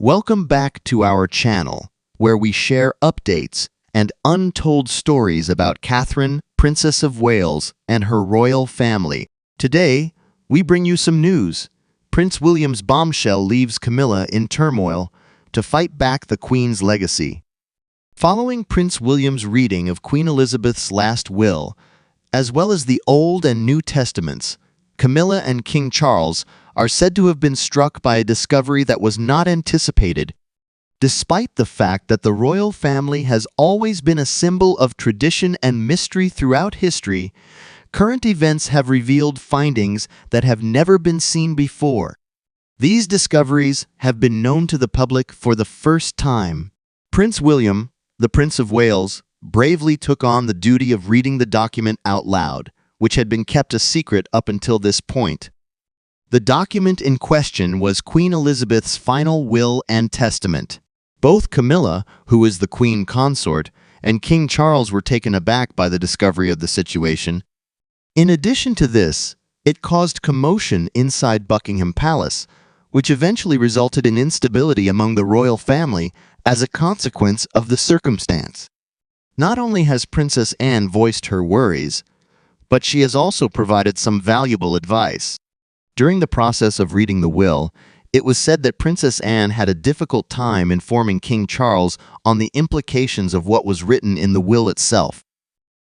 Welcome back to our channel, where we share updates and untold stories about Catherine, Princess of Wales, and her royal family. Today, we bring you some news. Prince William's bombshell leaves Camilla in turmoil to fight back the Queen's legacy. Following Prince William's reading of Queen Elizabeth's last will, as well as the Old and New Testaments, Camilla and King Charles are said to have been struck by a discovery that was not anticipated. Despite the fact that the royal family has always been a symbol of tradition and mystery throughout history, current events have revealed findings that have never been seen before. These discoveries have been known to the public for the first time. Prince William, the Prince of Wales, bravely took on the duty of reading the document out loud, which had been kept a secret up until this point. The document in question was Queen Elizabeth's final will and testament. Both Camilla, who is the Queen consort, and King Charles were taken aback by the discovery of the situation. In addition to this, it caused commotion inside Buckingham Palace, which eventually resulted in instability among the royal family as a consequence of the circumstance. Not only has Princess Anne voiced her worries, but she has also provided some valuable advice. During the process of reading the will, it was said that Princess Anne had a difficult time informing King Charles on the implications of what was written in the will itself.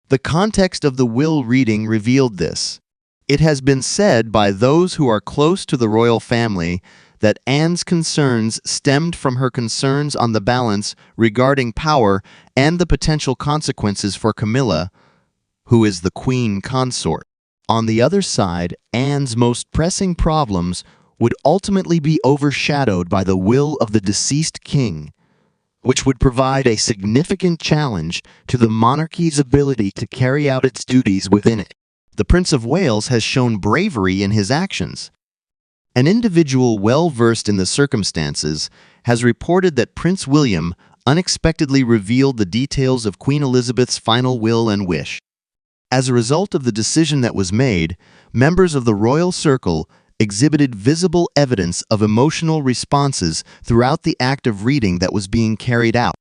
The context of the will reading revealed this. It has been said by those who are close to the royal family that Anne's concerns stemmed from her concerns on the balance regarding power and the potential consequences for Camilla, who is the Queen consort. On the other side, Anne's most pressing problems would ultimately be overshadowed by the will of the deceased king, which would provide a significant challenge to the monarchy's ability to carry out its duties within it. The Prince of Wales has shown bravery in his actions. An individual well-versed in the circumstances has reported that Prince William unexpectedly revealed the details of Queen Elizabeth's final will and wish. As a result of the decision that was made, members of the royal circle exhibited visible evidence of emotional responses throughout the act of reading that was being carried out.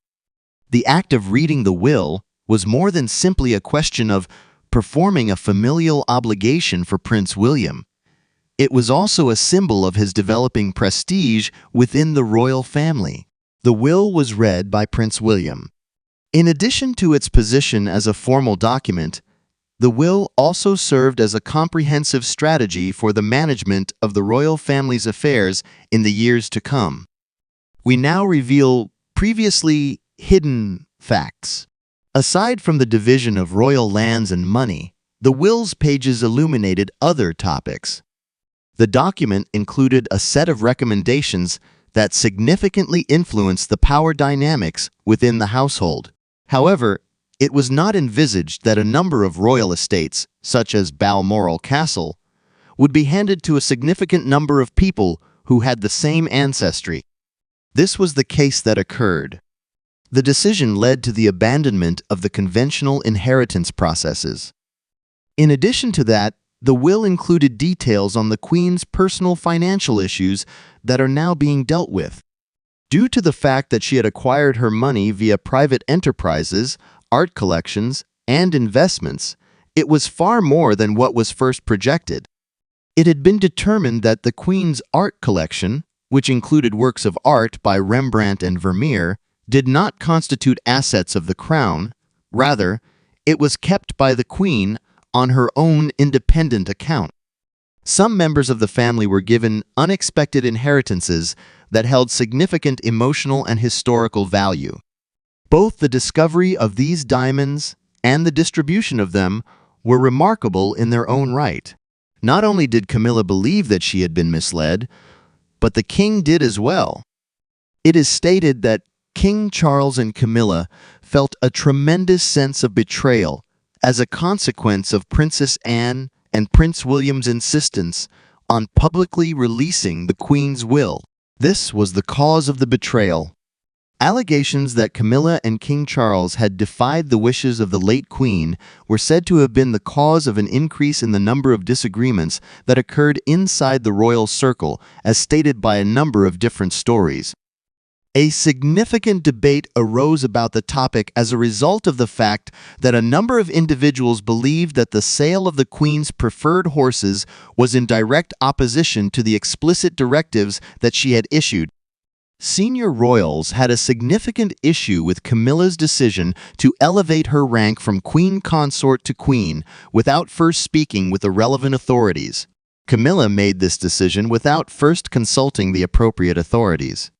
The act of reading the will was more than simply a question of performing a familial obligation for Prince William. It was also a symbol of his developing prestige within the royal family. The will was read by Prince William. In addition to its position as a formal document, the will also served as a comprehensive strategy for the management of the royal family's affairs in the years to come. We now reveal previously hidden facts. Aside from the division of royal lands and money, the will's pages illuminated other topics. The document included a set of recommendations that significantly influenced the power dynamics within the household. However, it was not envisaged that a number of royal estates, such as Balmoral Castle, would be handed to a significant number of people who had the same ancestry. This was the case that occurred. The decision led to the abandonment of the conventional inheritance processes. In addition to that, the will included details on the Queen's personal financial issues that are now being dealt with. Due to the fact that she had acquired her money via private enterprises, art collections, and investments, it was far more than what was first projected. It had been determined that the Queen's art collection, which included works of art by Rembrandt and Vermeer, did not constitute assets of the Crown. Rather, it was kept by the Queen on her own independent account. Some members of the family were given unexpected inheritances that held significant emotional and historical value. Both the discovery of these diamonds and the distribution of them were remarkable in their own right. Not only did Camilla believe that she had been misled, but the king did as well. It is stated that King Charles and Camilla felt a tremendous sense of betrayal as a consequence of Princess Anne and Prince William's insistence on publicly releasing the Queen's will. This was the cause of the betrayal. Allegations that Camilla and King Charles had defied the wishes of the late Queen were said to have been the cause of an increase in the number of disagreements that occurred inside the royal circle, as stated by a number of different stories. A significant debate arose about the topic as a result of the fact that a number of individuals believed that the sale of the Queen's preferred horses was in direct opposition to the explicit directives that she had issued. Senior royals had a significant issue with Camilla's decision to elevate her rank from queen consort to queen without first speaking with the relevant authorities. Camilla made this decision without first consulting the appropriate authorities.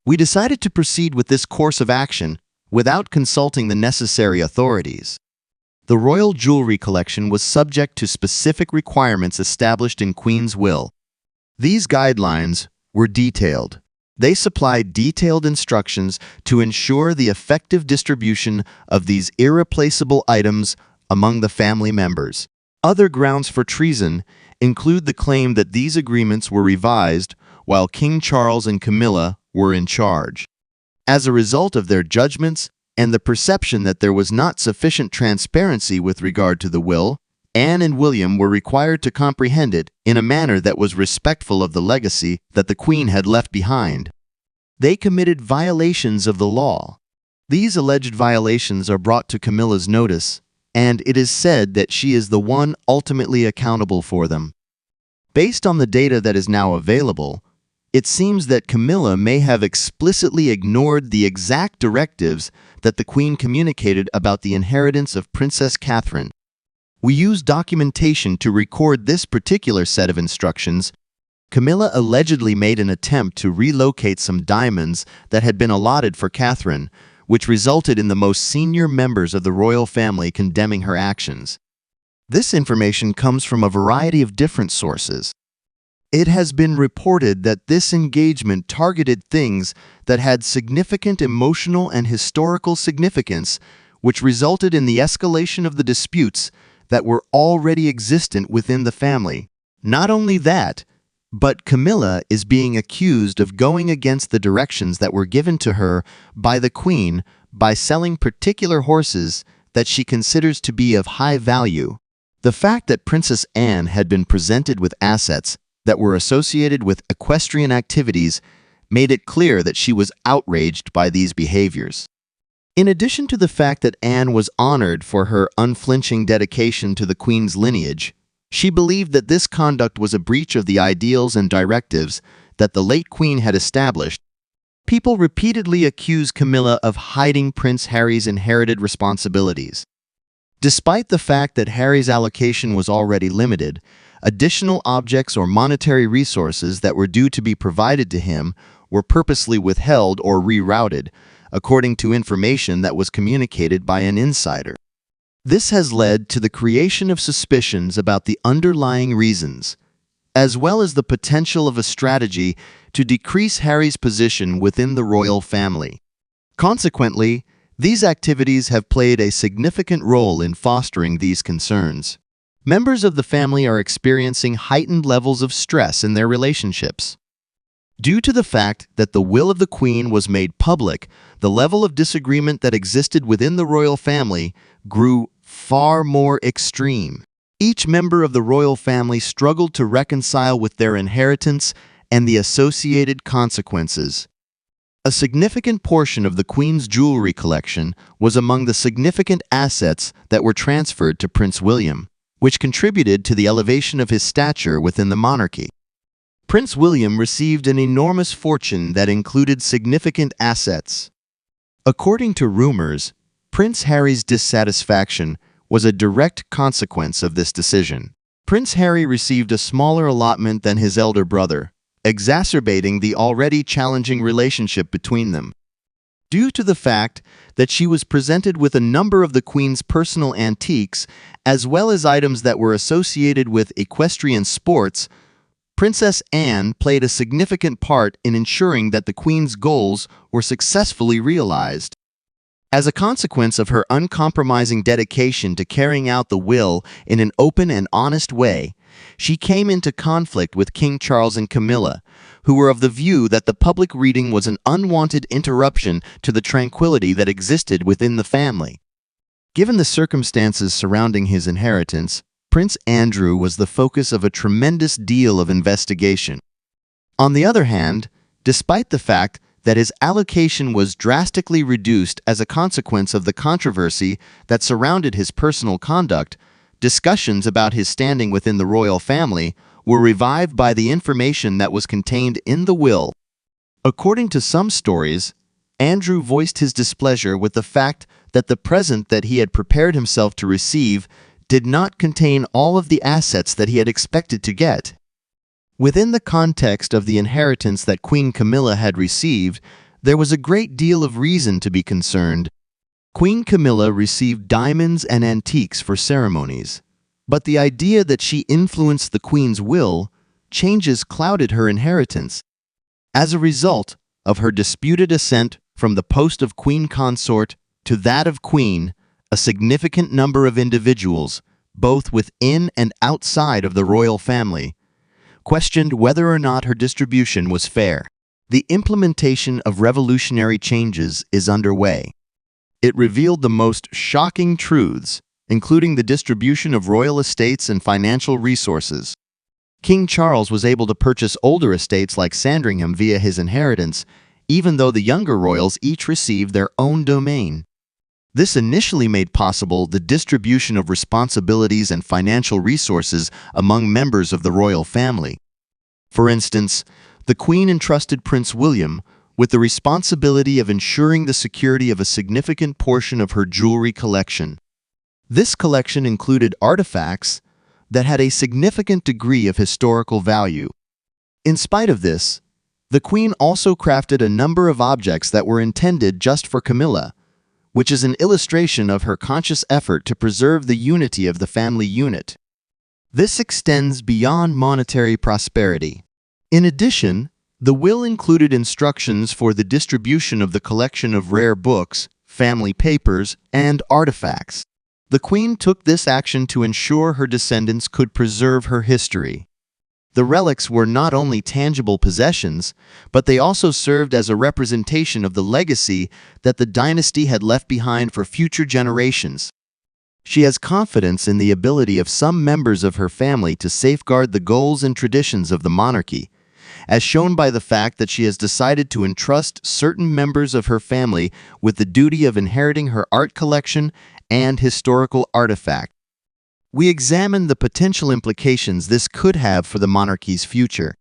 We decided to proceed with this course of action without consulting the necessary authorities. The royal jewelry collection was subject to specific requirements established in Queen's will. These guidelines were detailed. They supplied detailed instructions to ensure the effective distribution of these irreplaceable items among the family members. Other grounds for treason include the claim that these agreements were revised while King Charles and Camilla were in charge. As a result of their judgments and the perception that there was not sufficient transparency with regard to the will, Anne and William were required to comprehend it in a manner that was respectful of the legacy that the Queen had left behind. They committed violations of the law. These alleged violations are brought to Camilla's notice, and it is said that she is the one ultimately accountable for them. Based on the data that is now available, it seems that Camilla may have explicitly ignored the exact directives that the Queen communicated about the inheritance of Princess Catherine. We use documentation to record this particular set of instructions. Camilla allegedly made an attempt to relocate some diamonds that had been allotted for Catherine, which resulted in the most senior members of the royal family condemning her actions. This information comes from a variety of different sources. It has been reported that this engagement targeted things that had significant emotional and historical significance, which resulted in the escalation of the disputes that were already existent within the family. Not only that, but Camilla is being accused of going against the directions that were given to her by the Queen by selling particular horses that she considers to be of high value. The fact that Princess Anne had been presented with assets that were associated with equestrian activities made it clear that she was outraged by these behaviors. In addition to the fact that Anne was honored for her unflinching dedication to the Queen's lineage, she believed that this conduct was a breach of the ideals and directives that the late Queen had established. People repeatedly accused Camilla of hiding Prince Harry's inherited responsibilities. Despite the fact that Harry's allocation was already limited, additional objects or monetary resources that were due to be provided to him were purposely withheld or rerouted, according to information that was communicated by an insider. This has led to the creation of suspicions about the underlying reasons, as well as the potential of a strategy to decrease Harry's position within the royal family. Consequently, these activities have played a significant role in fostering these concerns. Members of the family are experiencing heightened levels of stress in their relationships. Due to the fact that the will of the Queen was made public, the level of disagreement that existed within the royal family grew far more extreme. Each member of the royal family struggled to reconcile with their inheritance and the associated consequences. A significant portion of the Queen's jewelry collection was among the significant assets that were transferred to Prince William, which contributed to the elevation of his stature within the monarchy. Prince William received an enormous fortune that included significant assets. According to rumors, Prince Harry's dissatisfaction was a direct consequence of this decision. Prince Harry received a smaller allotment than his elder brother, exacerbating the already challenging relationship between them. Due to the fact that she was presented with a number of the Queen's personal antiques, as well as items that were associated with equestrian sports, Princess Anne played a significant part in ensuring that the Queen's goals were successfully realized. As a consequence of her uncompromising dedication to carrying out the will in an open and honest way, she came into conflict with King Charles and Camilla, who were of the view that the public reading was an unwanted interruption to the tranquility that existed within the family. Given the circumstances surrounding his inheritance, Prince Andrew was the focus of a tremendous deal of investigation. On the other hand, despite the fact that his allocation was drastically reduced as a consequence of the controversy that surrounded his personal conduct. Discussions about his standing within the royal family were revived by the information that was contained in the will. According to some stories, Andrew voiced his displeasure with the fact that the present that he had prepared himself to receive did not contain all of the assets that he had expected to get. Within the context of the inheritance that Queen Camilla had received, there was a great deal of reason to be concerned. Queen Camilla received diamonds and antiques for ceremonies, but the idea that she influenced the Queen's will changes clouded her inheritance. As a result of her disputed ascent from the post of Queen Consort to that of Queen, a significant number of individuals, both within and outside of the royal family, questioned whether or not her distribution was fair. The implementation of revolutionary changes is underway. It revealed the most shocking truths, including the distribution of royal estates and financial resources. King Charles was able to purchase older estates like Sandringham via his inheritance, even though the younger royals each received their own domain. This initially made possible the distribution of responsibilities and financial resources among members of the royal family. For instance, the Queen entrusted Prince William with the responsibility of ensuring the security of a significant portion of her jewelry collection. This collection included artifacts that had a significant degree of historical value. In spite of this, the Queen also crafted a number of objects that were intended just for Camilla, which is an illustration of her conscious effort to preserve the unity of the family unit. This extends beyond monetary prosperity. In addition, the will included instructions for the distribution of the collection of rare books, family papers, and artifacts. The Queen took this action to ensure her descendants could preserve her history. The relics were not only tangible possessions, but they also served as a representation of the legacy that the dynasty had left behind for future generations. She has confidence in the ability of some members of her family to safeguard the goals and traditions of the monarchy, as shown by the fact that she has decided to entrust certain members of her family with the duty of inheriting her art collection and historical artifact. We examine the potential implications this could have for the monarchy's future.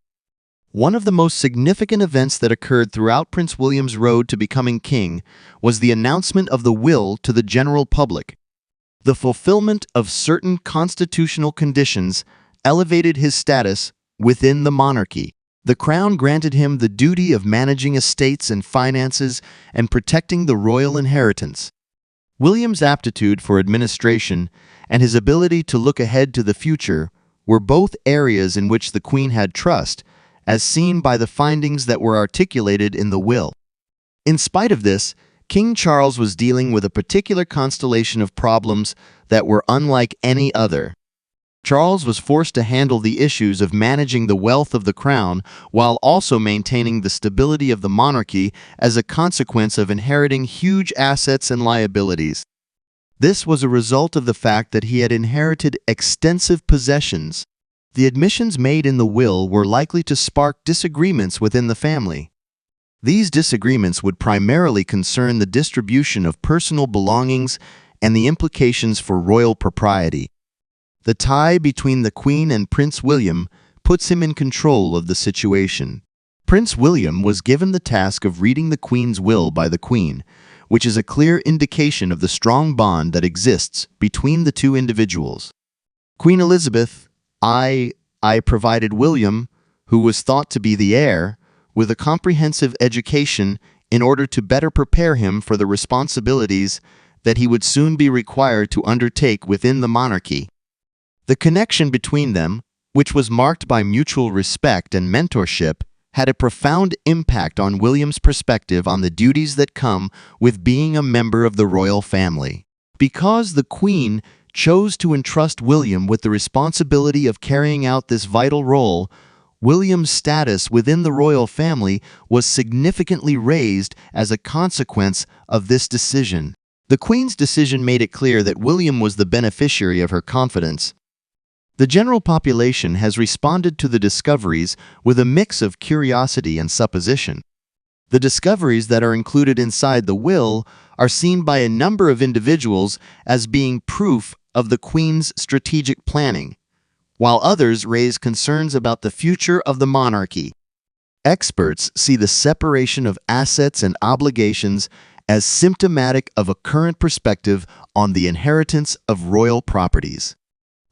One of the most significant events that occurred throughout Prince William's road to becoming king was the announcement of the will to the general public. The fulfillment of certain constitutional conditions elevated his status within the monarchy. The crown granted him the duty of managing estates and finances and protecting the royal inheritance. William's aptitude for administration and his ability to look ahead to the future were both areas in which the Queen had trust, as seen by the findings that were articulated in the will. In spite of this, King Charles was dealing with a particular constellation of problems that were unlike any other. Charles was forced to handle the issues of managing the wealth of the crown while also maintaining the stability of the monarchy as a consequence of inheriting huge assets and liabilities. This was a result of the fact that he had inherited extensive possessions. The admissions made in the will were likely to spark disagreements within the family. These disagreements would primarily concern the distribution of personal belongings and the implications for royal propriety. The tie between the Queen and Prince William puts him in control of the situation. Prince William was given the task of reading the Queen's will by the Queen, which is a clear indication of the strong bond that exists between the two individuals. Queen Elizabeth I provided William, who was thought to be the heir, with a comprehensive education in order to better prepare him for the responsibilities that he would soon be required to undertake within the monarchy. The connection between them, which was marked by mutual respect and mentorship, had a profound impact on William's perspective on the duties that come with being a member of the royal family. Because the Queen chose to entrust William with the responsibility of carrying out this vital role, William's status within the royal family was significantly raised as a consequence of this decision. The Queen's decision made it clear that William was the beneficiary of her confidence. The general population has responded to the discoveries with a mix of curiosity and supposition. The discoveries that are included inside the will are seen by a number of individuals as being proof of the Queen's strategic planning, while others raise concerns about the future of the monarchy. Experts see the separation of assets and obligations as symptomatic of a current perspective on the inheritance of royal properties.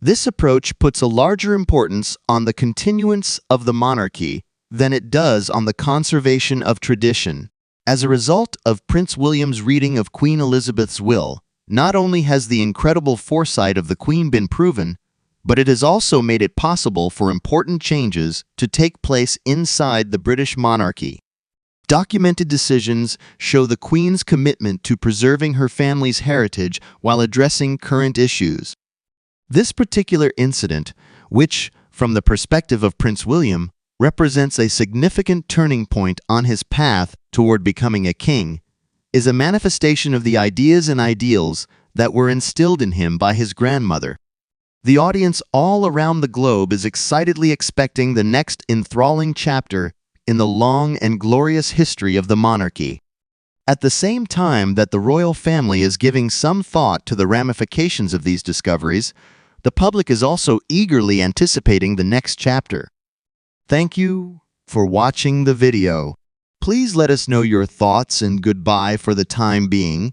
This approach puts a larger importance on the continuance of the monarchy than it does on the conservation of tradition. As a result of Prince William's reading of Queen Elizabeth's will, not only has the incredible foresight of the Queen been proven, but it has also made it possible for important changes to take place inside the British monarchy. Documented decisions show the Queen's commitment to preserving her family's heritage while addressing current issues. This particular incident, which, from the perspective of Prince William, represents a significant turning point on his path toward becoming a king, is a manifestation of the ideas and ideals that were instilled in him by his grandmother. The audience all around the globe is excitedly expecting the next enthralling chapter in the long and glorious history of the monarchy. At the same time that the royal family is giving some thought to the ramifications of these discoveries, the public is also eagerly anticipating the next chapter. Thank you for watching the video. Please let us know your thoughts and goodbye for the time being.